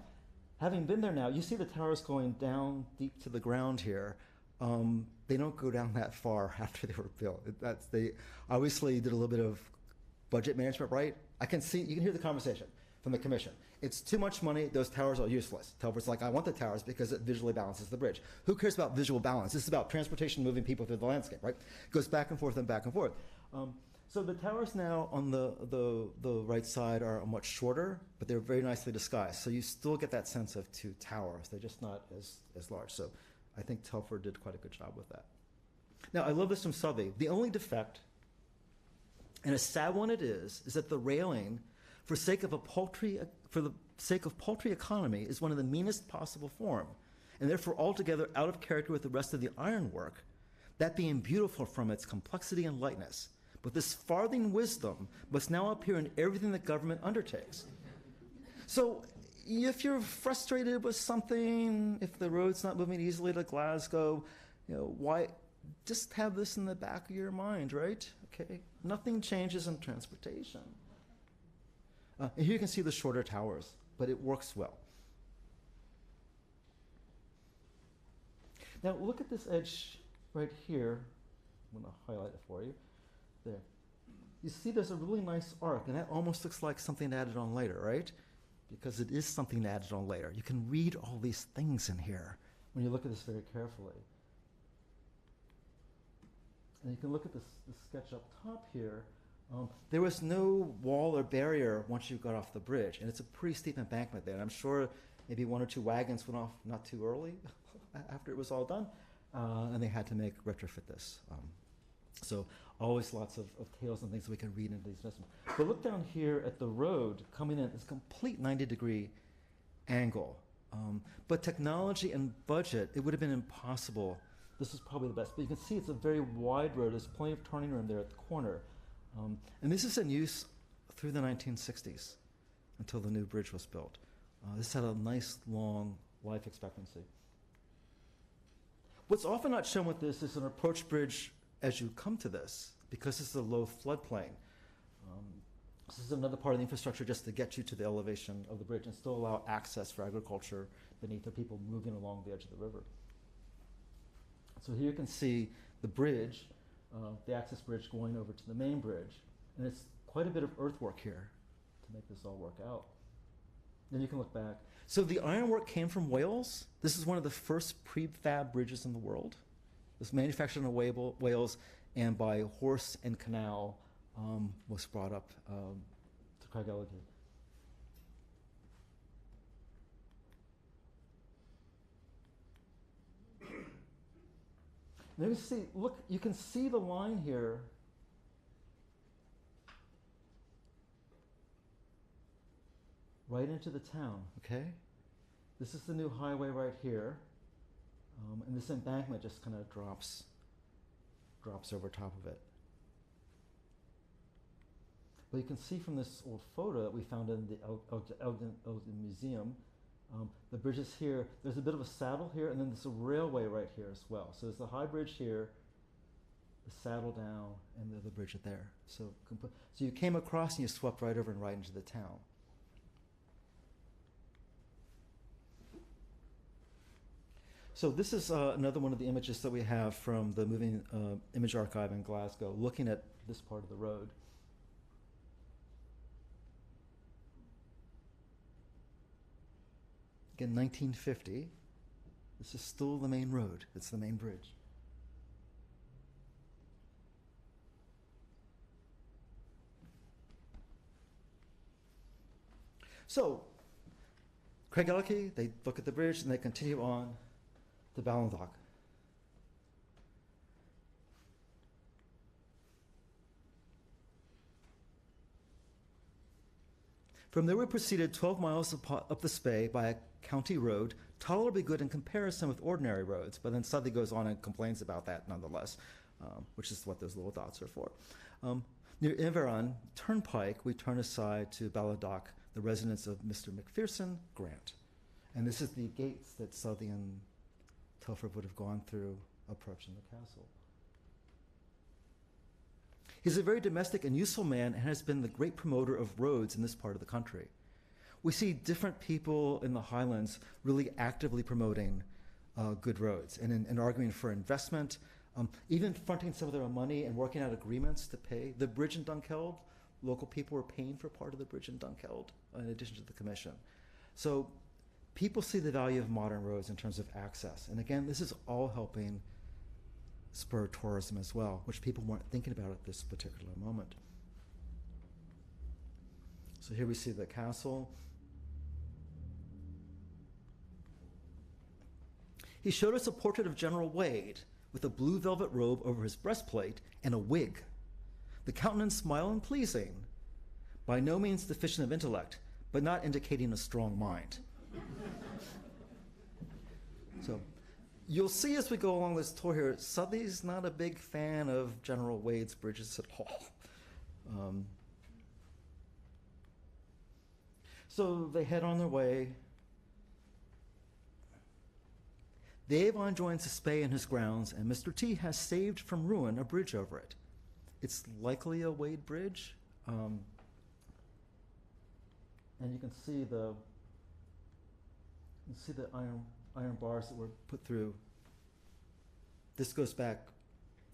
having been there now, you see the towers going down deep to the ground here. They don't go down that far after they were built. They obviously did a little bit of budget management, right? You can hear the conversation from the commission. It's too much money, those towers are useless. Telford's like, I want the towers because it visually balances the bridge. Who cares about visual balance? This is about transportation moving people through the landscape, right? It goes back and forth and back and forth. So the towers now on the right side are much shorter, but they're very nicely disguised. So you still get that sense of 2 towers. They're just not as large. So I think Telford did quite a good job with that. Now, I love this from Southey. The only defect, and a sad one it is that the railing, for the sake of paltry economy, is one of the meanest possible form, and therefore altogether out of character with the rest of the ironwork, that being beautiful from its complexity and lightness. But this farthing wisdom must now appear in everything the government undertakes. So if you're frustrated with something, if the road's not moving easily to Glasgow, why just have this in the back of your mind, right? Okay, nothing changes in transportation. And here you can see the shorter towers, but it works well. Now look at this edge right here. I'm going to highlight it for you. There. You see there's a really nice arc, and that almost looks like something added on later, right? Because it is something added on later. You can read all these things in here when you look at this very carefully. And you can look at this sketch up top here. There was no wall or barrier once you got off the bridge, and it's a pretty steep embankment there. And I'm sure maybe 1 or 2 wagons went off not too early after it was all done, and they had to retrofit this. So always lots of tales and things that we can read into these investments. But look down here at the road coming in. It's a complete 90-degree angle. But technology and budget, it would have been impossible. This is probably the best. But you can see it's a very wide road. There's plenty of turning room there at the corner. And this is in use through the 1960s until the new bridge was built. This had a nice long life expectancy. What's often not shown with this is an approach bridge as you come to this, because this is a low floodplain. This is another part of the infrastructure just to get you to the elevation of the bridge and still allow access for agriculture beneath the people moving along the edge of the river. So here you can see the bridge, the access bridge going over to the main bridge. And it's quite a bit of earthwork here to make this all work out. Then you can look back. So the ironwork came from Wales. This is one of the first prefab bridges in the world. It was manufactured in Wales and by horse and canal was brought up to Craigellachie. Now you see, look, you can see the line here. Right into the town, okay? This is the new highway right here. And this embankment just kind of drops over top of it. But you can see from this old photo that we found in the Elgin Museum, the bridge is here. There's a bit of a saddle here, and then there's a railway right here as well. So there's the high bridge here, the saddle down, and the bridge there. So you came across and you swept right over and right into the town. So this is another one of the images that we have from the Moving Image Archive in Glasgow, looking at this part of the road. Again, 1950. This is still the main road. It's the main bridge. So, Craigellachie, they look at the bridge and they continue on to Ballinlough. From there we proceeded 12 miles up the Spey by a county road, tolerably good in comparison with ordinary roads, but then suddenly goes on and complains about that nonetheless, which is what those little dots are for. Near Inveron Turnpike, we turn aside to Ballinlough, the residence of Mr. Macpherson Grant. And this is the gates that Southey and Telford would have gone through approaching the castle. He's a very domestic and useful man and has been the great promoter of roads in this part of the country. We see different people in the Highlands really actively promoting good roads and arguing for investment, even fronting some of their own money and working out agreements to pay. The bridge in Dunkeld, local people were paying for part of the bridge in Dunkeld in addition to the commission. So people see the value of modern roads in terms of access. And again, this is all helping spur tourism as well, which people weren't thinking about at this particular moment. So here we see the castle. He showed us a portrait of General Wade with a blue velvet robe over his breastplate and a wig. The countenance mild and pleasing, by no means deficient of intellect, but not indicating a strong mind. So you'll see as we go along this tour here, Southey's not a big fan of General Wade's bridges at all. So they head on their way. The Avon joins the Spey in his grounds, and Mr. T has saved from ruin a bridge over it. It's likely a Wade bridge. And you can see the iron bars that were put through This goes back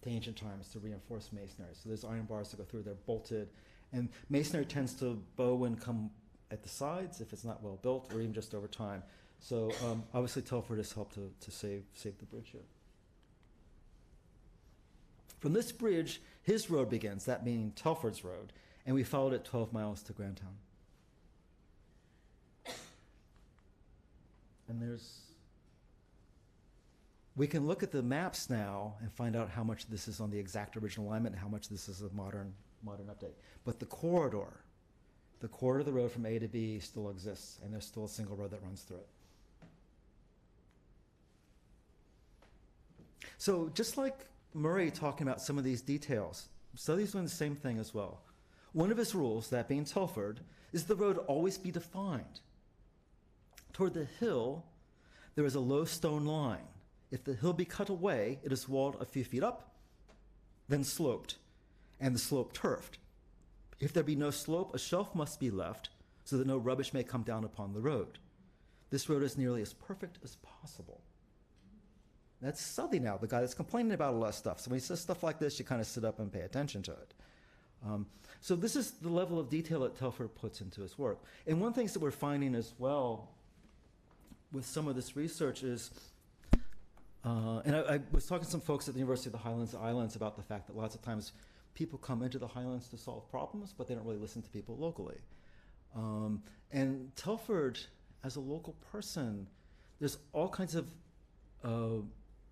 to ancient times to reinforce masonry. So there's iron bars that go through, they're bolted. And masonry tends to bow and come at the sides if it's not well built or even just over time. So obviously Telford has helped to save the bridge here. From this bridge, his road begins, that meaning Telford's road, and we followed it 12 miles to Grantown. And we can look at the maps now and find out how much this is on the exact original alignment and how much this is a modern update. But the corridor of the road from A to B still exists, and there's still a single road that runs through it. So just like Murray talking about some of these details, Southey's doing the same thing as well. One of his rules, that being Telford, is the road always be defined. Toward the hill, there is a low stone line. If the hill be cut away, it is walled a few feet up, then sloped, and the slope turfed. If there be no slope, a shelf must be left so that no rubbish may come down upon the road. This road is nearly as perfect as possible. That's Southey now, the guy that's complaining about a lot of stuff. So when he says stuff like this, you kind of sit up and pay attention to it. So this is the level of detail that Telford puts into his work. And one of the things that we're finding as well with some of this research is, and I was talking to some folks at the University of the Highlands Islands about the fact that lots of times people come into the Highlands to solve problems, but they don't really listen to people locally. And Telford, as a local person, there's all kinds of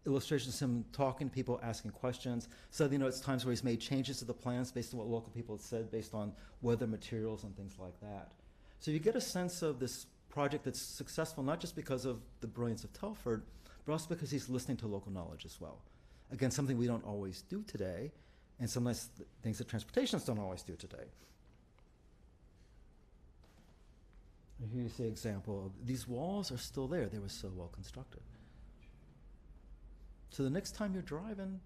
illustrations of him talking to people, asking questions. So, it's times where he's made changes to the plans based on what local people had said, based on weather materials and things like that. So you get a sense of this project that's successful, not just because of the brilliance of Telford, but also because he's listening to local knowledge as well. Again, something we don't always do today, and sometimes things that transportations don't always do today. Here you see an example of these walls are still there. They were so well constructed. So the next time you're driving,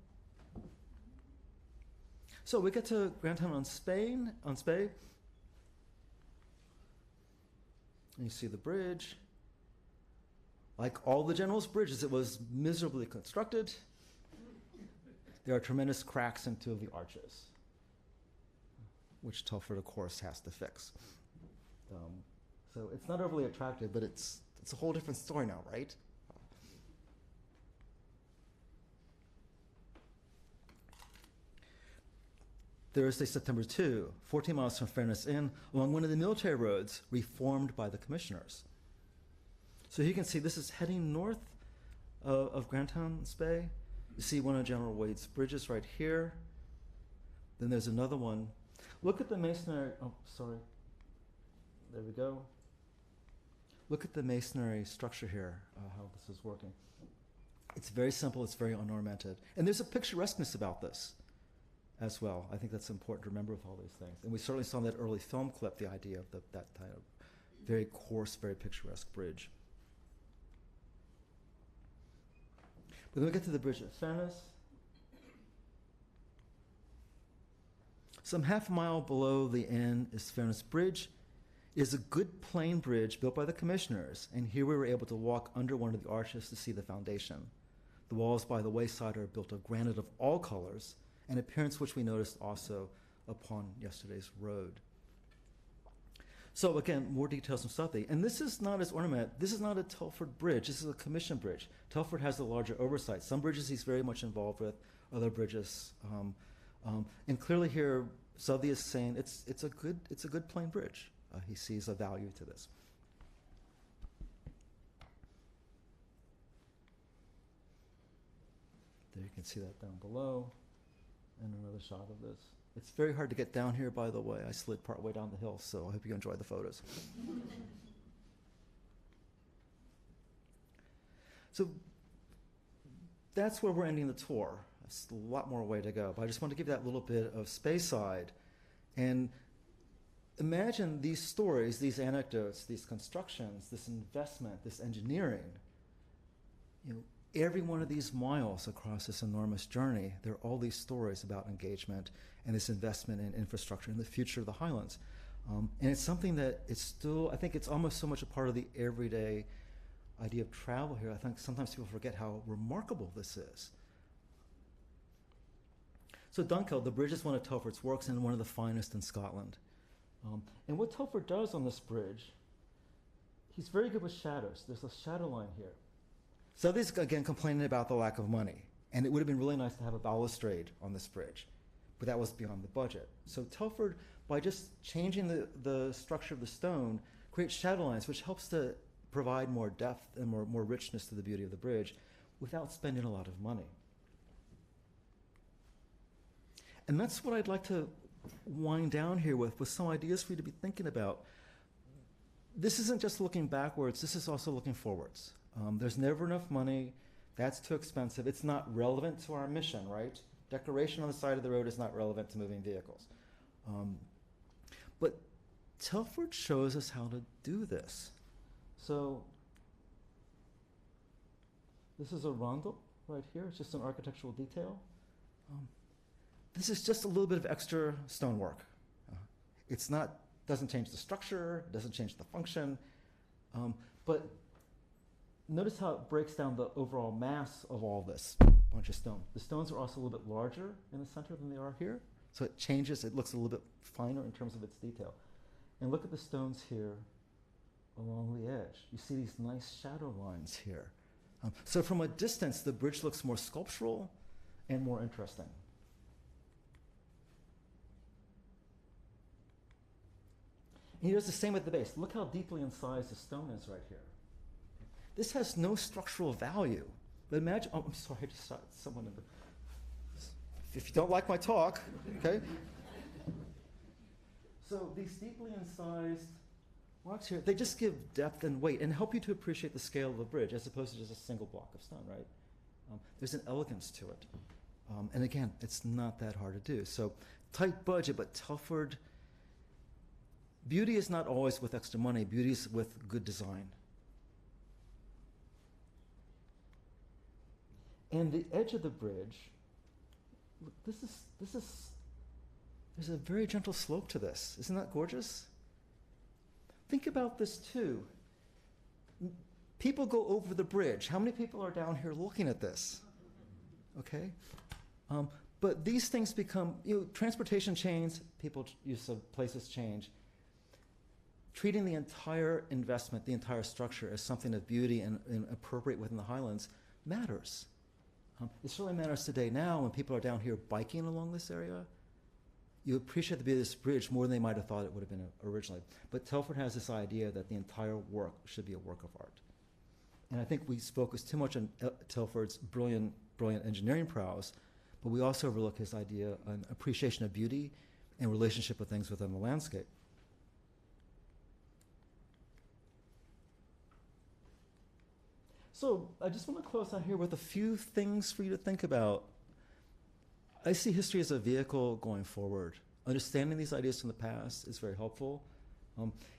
so we get to Grantown on Spey, and you see the bridge. Like all the General's bridges, it was miserably constructed. There are tremendous cracks in two of the arches, which Telford, of course, has to fix. So it's not overly attractive, but it's a whole different story now, right? Thursday, September 2, 14 miles from Fairness Inn, along one of the military roads reformed by the commissioners. So you can see this is heading north of Grantown Spey. You see one of General Wade's bridges right here. Then there's another one. Look at the masonry. Oh, sorry. There we go. Look at the masonry structure here, how this is working. It's very simple. It's very unornamented. And there's a picturesqueness about this as well. I think that's important to remember with all these things. And we certainly saw in that early film clip the idea of that kind of very coarse, very picturesque bridge. But then we get to the bridge at Fairness. Some half a mile below the inn is Fairness Bridge. It is a good plain bridge built by the commissioners, and here we were able to walk under one of the arches to see the foundation. The walls by the wayside are built of granite of all colors, an appearance which we noticed also upon yesterday's road. So again, more details from Southey. And this is not as ornamented. This is not a Telford bridge. This is a commission bridge. Telford has the larger oversight. Some bridges he's very much involved with, other bridges. And clearly here, Southey is saying it's a good plain bridge. He sees a value to this. There you can see that down below. And another shot of this. It's very hard to get down here, by the way. I slid part way down the hill, so I hope you enjoy the photos. So that's where we're ending the tour. There's a lot more way to go, but I just want to give that little bit of Speyside. And imagine these stories, these anecdotes, these constructions, this investment, this engineering. Every one of these miles across this enormous journey, there are all these stories about engagement and this investment in infrastructure and the future of the Highlands. And it's something that it's still, I think it's almost so much a part of the everyday idea of travel here. I think sometimes people forget how remarkable this is. So Dunkeld, the bridge is one of Telford's works and one of the finest in Scotland. And what Telford does on this bridge, he's very good with shadows. There's a shadow line here. So these, again, complaining about the lack of money. And it would have been really nice to have a balustrade on this bridge, but that was beyond the budget. So Telford, by just changing the structure of the stone, creates shadow lines, which helps to provide more depth and more richness to the beauty of the bridge without spending a lot of money. And that's what I'd like to wind down here with some ideas for you to be thinking about. This isn't just looking backwards, this is also looking forwards. There's never enough money, that's too expensive, it's not relevant to our mission, right? Decoration on the side of the road is not relevant to moving vehicles. But Telford shows us how to do this. So this is a roundel right here, it's just an architectural detail. This is just a little bit of extra stonework. It's not, doesn't change the structure, doesn't change the function, but notice how it breaks down the overall mass of all this bunch of stone. The stones are also a little bit larger in the center than they are here, so it changes, it looks a little bit finer in terms of its detail. And look at the stones here along the edge. You see these nice shadow lines here. So from a distance, the bridge looks more sculptural and more interesting. And he does the same at the base. Look how deeply incised the stone is right here. This has no structural value. But imagine, oh, I'm sorry, I just saw someone in the, if you don't like my talk, okay? So these deeply incised rocks here, they just give depth and weight and help you to appreciate the scale of the bridge as opposed to just a single block of stone, right? There's an elegance to it. And again, it's not that hard to do. So tight budget, but Telford. Beauty is not always with extra money. Beauty is with good design. And the edge of the bridge, look, there's a very gentle slope to this. Isn't that gorgeous? Think about this too. People go over the bridge. How many people are down here looking at this? Okay? But these things become, transportation change, people's use of places change. Treating the entire investment, the entire structure as something of beauty and appropriate within the Highlands matters. It certainly matters today now when people are down here biking along this area. You appreciate the beauty of this bridge more than they might have thought it would have been originally. But Telford has this idea that the entire work should be a work of art. And I think we focus too much on Telford's brilliant engineering prowess, but we also overlook his idea on appreciation of beauty and relationship with things within the landscape. So I just want to close out here with a few things for you to think about. I see history as a vehicle going forward. Understanding these ideas from the past is very helpful.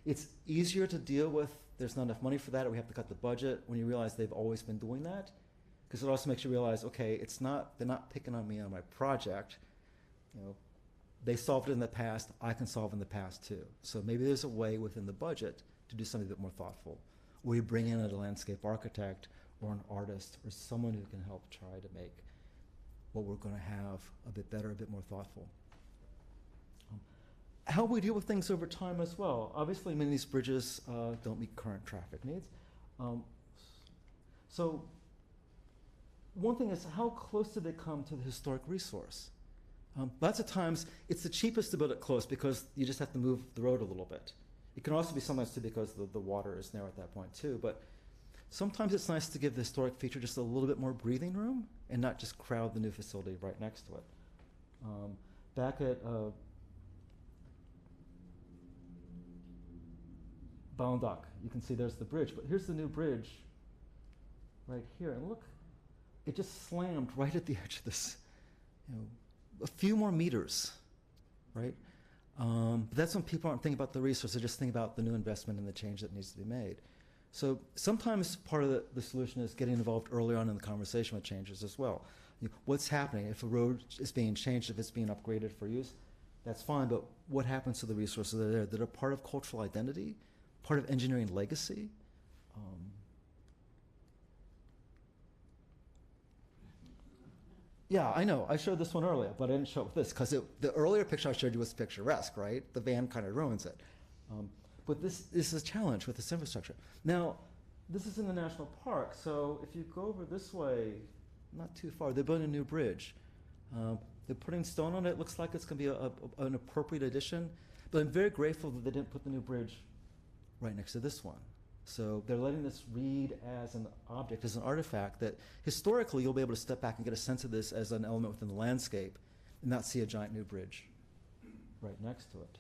It's easier to deal with, there's not enough money for that, or we have to cut the budget, when you realize they've always been doing that. Because it also makes you realize, okay, they're not picking on me on my project. They solved it in the past, I can solve in the past too. So maybe there's a way within the budget to do something a bit more thoughtful. Or you bring in a landscape architect or an artist or someone who can help try to make what we're going to have a bit better, a bit more thoughtful. How we deal with things over time as well. Obviously, many of these bridges don't meet current traffic needs. So one thing is, how close do they come to the historic resource? Lots of times, it's the cheapest to build it close because you just have to move the road a little bit. It can also be sometimes too because the water is there at that point too, but sometimes it's nice to give the historic feature just a little bit more breathing room and not just crowd the new facility right next to it. Back at Ballindock, you can see there's the bridge, but here's the new bridge right here, and look, it just slammed right at the edge of this, a few more meters, right? But that's when people aren't thinking about the resource, they're just thinking about the new investment and the change that needs to be made. So sometimes part of the solution is getting involved early on in the conversation with changes as well. What's happening? If a road is being changed, if it's being upgraded for use, that's fine, but what happens to the resources that are there? That are part of cultural identity, part of engineering legacy. Yeah, I know. I showed this one earlier, but I didn't show this because the earlier picture I showed you was picturesque, right? The van kind of ruins it. But this is a challenge with this infrastructure. Now, this is in the national park, so if you go over this way, not too far, they're building a new bridge. They're putting stone on it. It looks like it's going to be an appropriate addition. But I'm very grateful that they didn't put the new bridge right next to this one. So they're letting this read as an object, as an artifact that historically you'll be able to step back and get a sense of this as an element within the landscape and not see a giant new bridge right next to it.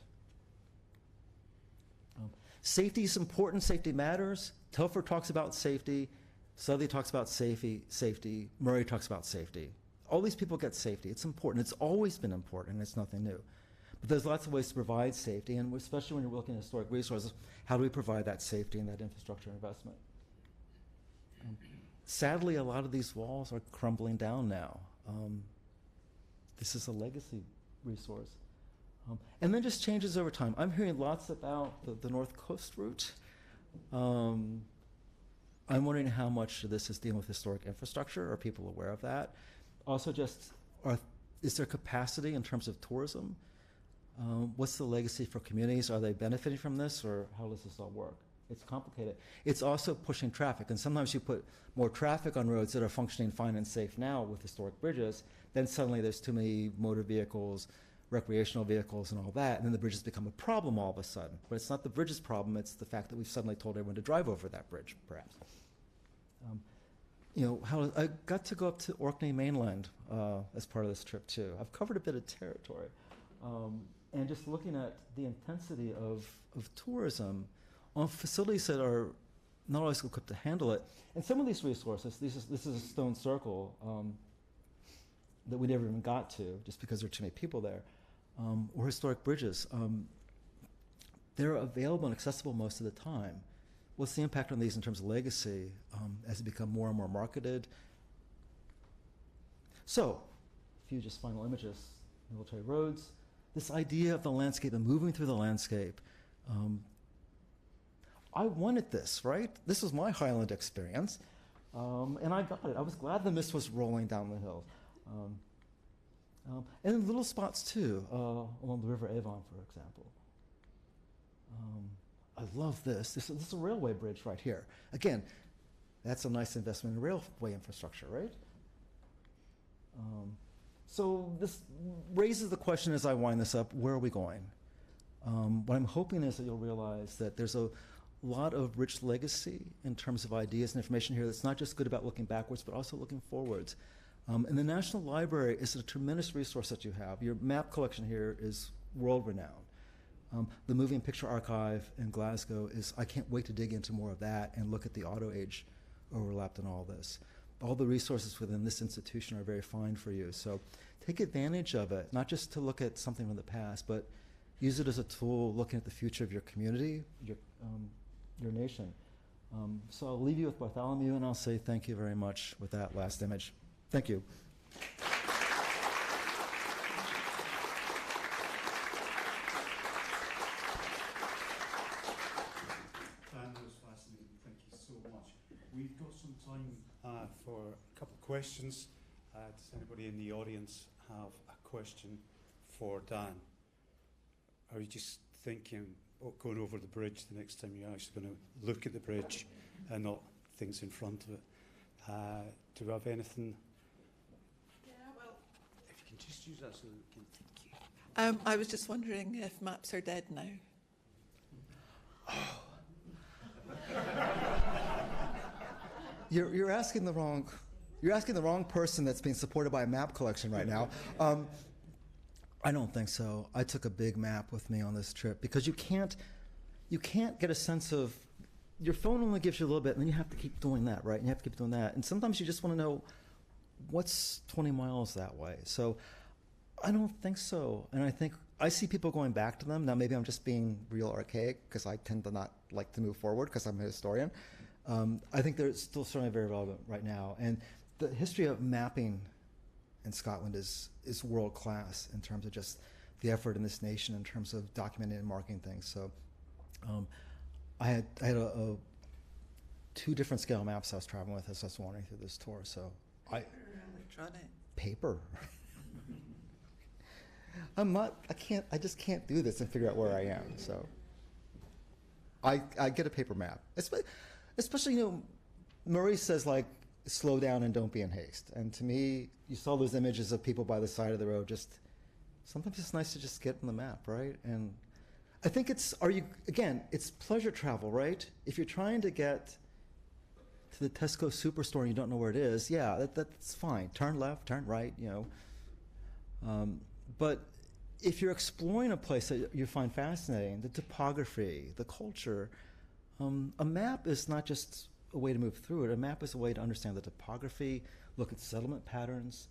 Safety is important. Safety matters. Telford talks about safety. Southey talks about safety. Murray talks about safety. All these people get safety. It's important. It's always been important, and it's nothing new. But there's lots of ways to provide safety, and especially when you're looking at historic resources, how do we provide that safety and that infrastructure investment? Sadly, a lot of these walls are crumbling down now. This is a legacy resource. And then just changes over time. I'm hearing lots about the North Coast route. I'm wondering how much of this is dealing with historic infrastructure. Are people aware of that? Also, is there capacity in terms of tourism? What's the legacy for communities? Are they benefiting from this, or how does this all work? It's complicated. It's also pushing traffic, and sometimes you put more traffic on roads that are functioning fine and safe now with historic bridges, then suddenly there's too many motor vehicles, recreational vehicles, and all that, and then the bridges become a problem all of a sudden. But it's not the bridge's problem, it's the fact that we've suddenly told everyone to drive over that bridge, perhaps. I got to go up to Orkney mainland as part of this trip, too. I've covered a bit of territory. And just looking at the intensity of tourism on facilities that are not always equipped to handle it. And some of these resources, this is a stone circle that we never even got to just because there are too many people there, or historic bridges. They're available and accessible most of the time. What's the impact on these in terms of legacy as they become more and more marketed? So, a few just final images, military roads. This idea of the landscape and moving through the landscape. I wanted this, right? This was my Highland experience, and I got it. I was glad the mist was rolling down the hill. And in little spots, too, along the River Avon, for example. I love this. This is a railway bridge right here. Again, that's a nice investment in railway infrastructure, right? So this raises the question as I wind this up, where are we going? What I'm hoping is that you'll realize that there's a lot of rich legacy in terms of ideas and information here that's not just good about looking backwards, but also looking forwards. And the National Library is a tremendous resource that you have. Your map collection here is world-renowned. The Moving Picture Archive in Glasgow is, I can't wait to dig into more of that and look at the auto age overlapped in all this. All the resources within this institution are very fine for you. So take advantage of it, not just to look at something from the past, but use it as a tool looking at the future of your community, your nation. So I'll leave you with Bartholomew, and I'll say thank you very much with that last image. Thank you. That was fascinating. Thank you so much. We've got some time for a couple of questions. Does anybody in the audience have a question for Dan? Are you just thinking, going over the bridge the next time you're actually going to look at the bridge and not things in front of it? Do we have anything? Yeah, well, If you can just use that so that we can thank you. I was just wondering if maps are dead now. You're asking the wrong person that's being supported by a map collection right now. I don't think so. I took a big map with me on this trip because you can't get a sense of, your phone only gives you a little bit, and then you have to keep doing that, right? And you have to keep doing that. And sometimes you just want to know what's 20 miles that way. So I don't think so. And I think I see people going back to them. Now maybe I'm just being real archaic because I tend to not like to move forward because I'm a historian. I think they're still certainly very relevant right now. And the history of mapping in Scotland is world class in terms of just the effort in this nation in terms of documenting and marking things. So I had two different scale maps I was traveling with as I was wandering through this tour. So Paper or electronic? paper. I just can't do this and figure out where I am. So I get a paper map. Especially, Murray says, like, slow down and don't be in haste. And to me, you saw those images of people by the side of the road. Sometimes it's nice to just get on the map, right? And I think it's pleasure travel, right? If you're trying to get to the Tesco superstore and you don't know where it is, that's fine. Turn left, turn right, But if you're exploring a place that you find fascinating, the topography, the culture, a map is not just a way to move through it. A map is a way to understand the topography, look at settlement patterns,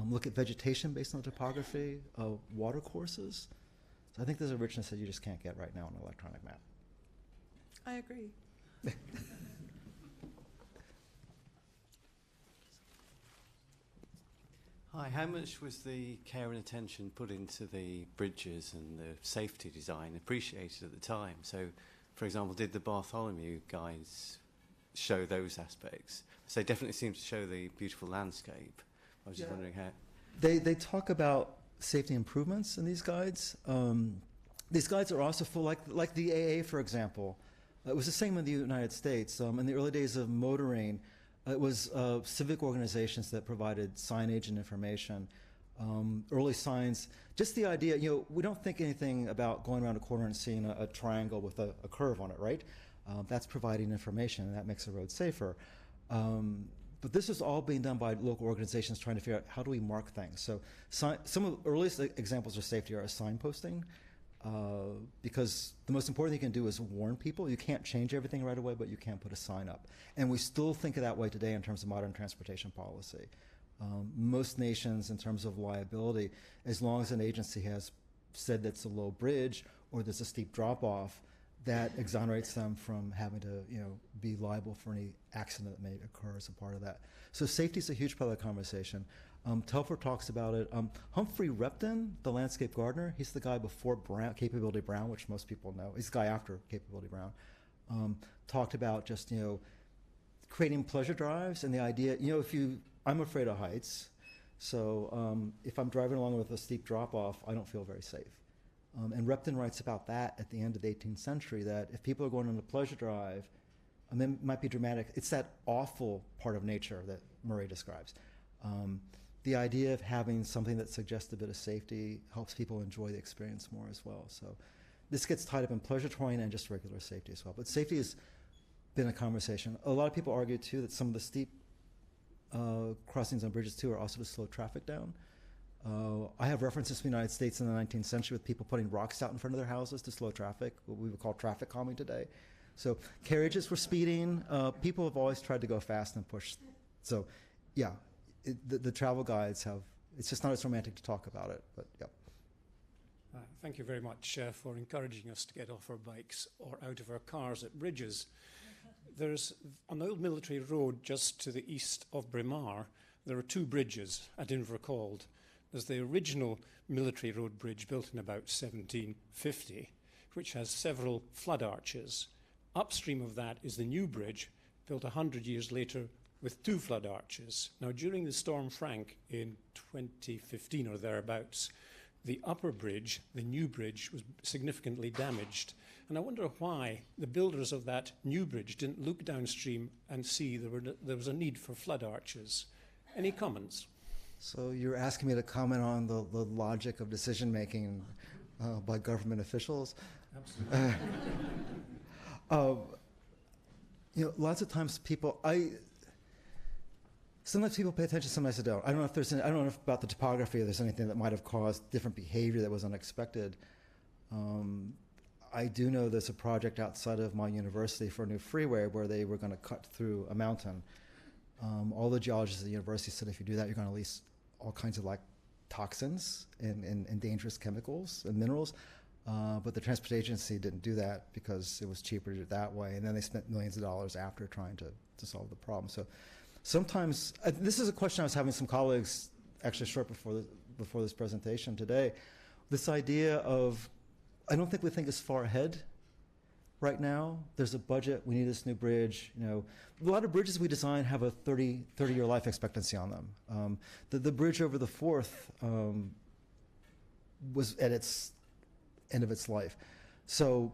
look at vegetation based on the topography, water courses. So I think there's a richness that you just can't get right now on an electronic map. I agree. Hi, how much was the care and attention put into the bridges and the safety design appreciated at the time? So, for example, did the Bartholomew guides show those aspects? So they definitely seem to show the beautiful landscape. I was just wondering how... They talk about safety improvements in these guides. These guides are also full, like the AA, for example. It was the same in the United States. In the early days of motoring, it was civic organizations that provided signage and information. Early signs, just the idea, we don't think anything about going around a corner and seeing a triangle with a curve on it, right? That's providing information, and that makes the road safer. But this is all being done by local organizations trying to figure out how do we mark things. So some of the earliest examples of safety are signposting, because the most important thing you can do is warn people. You can't change everything right away, but you can put a sign up. And we still think of that way today in terms of modern transportation policy. Most nations, in terms of liability, as long as an agency has said that's a low bridge or there's a steep drop-off, that exonerates them from having to, be liable for any accident that may occur as a part of that. So safety is a huge part of the conversation. Telfer talks about it. Humphrey Repton, the landscape gardener, he's the guy before Capability Brown, which most people know. He's the guy after Capability Brown. Talked about just, creating pleasure drives and the idea, I'm afraid of heights. So if I'm driving along with a steep drop-off, I don't feel very safe. And Repton writes about that at the end of the 18th century, that if people are going on a pleasure drive, then it might be dramatic. It's that awful part of nature that Murray describes. The idea of having something that suggests a bit of safety helps people enjoy the experience more as well. So this gets tied up in pleasure touring and just regular safety as well. But safety has been a conversation. A lot of people argue, too, that some of the steep crossings on bridges, too, are also to slow traffic down. I have references to the United States in the 19th century with people putting rocks out in front of their houses to slow traffic, what we would call traffic calming today. So carriages were speeding. People have always tried to go fast and push. So, the travel guides have, it's just not as romantic to talk about it, but yeah. Thank you very much for encouraging us to get off our bikes or out of our cars at bridges. There's an old military road just to the east of Braemar. There are two bridges at Invercalled. There's the original military road bridge built in about 1750, which has several flood arches. Upstream of that is the new bridge, built 100 years later with two flood arches. Now, during the Storm Frank in 2015 or thereabouts, the upper bridge, the new bridge, was significantly damaged. And I wonder why the builders of that new bridge didn't look downstream and see there was a need for flood arches. Any comments? So you're asking me to comment on the logic of decision-making by government officials? Absolutely. Lots of times sometimes people pay attention, sometimes they don't. I don't know if about the topography, if there's anything that might have caused different behavior that was unexpected. I do know there's a project outside of my university for a new freeway where they were going to cut through a mountain. All the geologists at the university said if you do that, you're going to release all kinds of toxins and dangerous chemicals and minerals. But the transport agency didn't do that because it was cheaper to do it that way. And then they spent millions of dollars after trying to solve the problem. So sometimes, this is a question I was having some colleagues actually short before this presentation today. This idea of, I don't think we think as far ahead right now. There's a budget. We need this new bridge. You know, a lot of bridges we design have a 30-year life expectancy on them. The bridge over the Forth was at its end of its life. So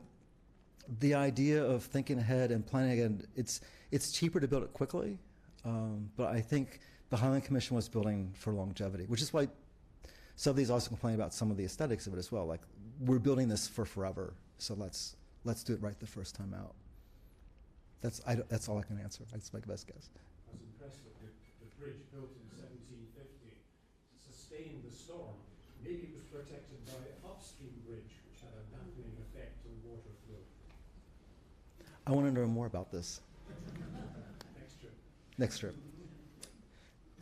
the idea of thinking ahead and planning ahead, it's cheaper to build it quickly, but I think the Highland Commission was building for longevity, which is why some of these also complain about some of the aesthetics of it as well. Like, we're building this for forever, so let's do it right the first time out. That's all I can answer. That's my best guess. I was impressed that the bridge built in 1750 sustained the storm. Maybe it was protected by an upstream bridge, which had a dampening effect on water flow. I want to know more about this. Next trip. Next trip.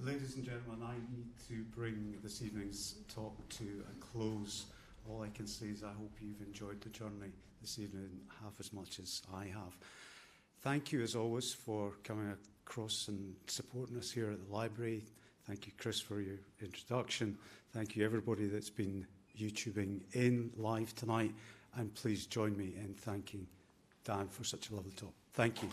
Ladies and gentlemen, I need to bring this evening's talk to a close. All I can say is I hope you've enjoyed the journey this evening half as much as I have. Thank you, as always, for coming across and supporting us here at the library. Thank you, Chris, for your introduction. Thank you, everybody that's been YouTubing in live tonight. And please join me in thanking Dan for such a lovely talk. Thank you.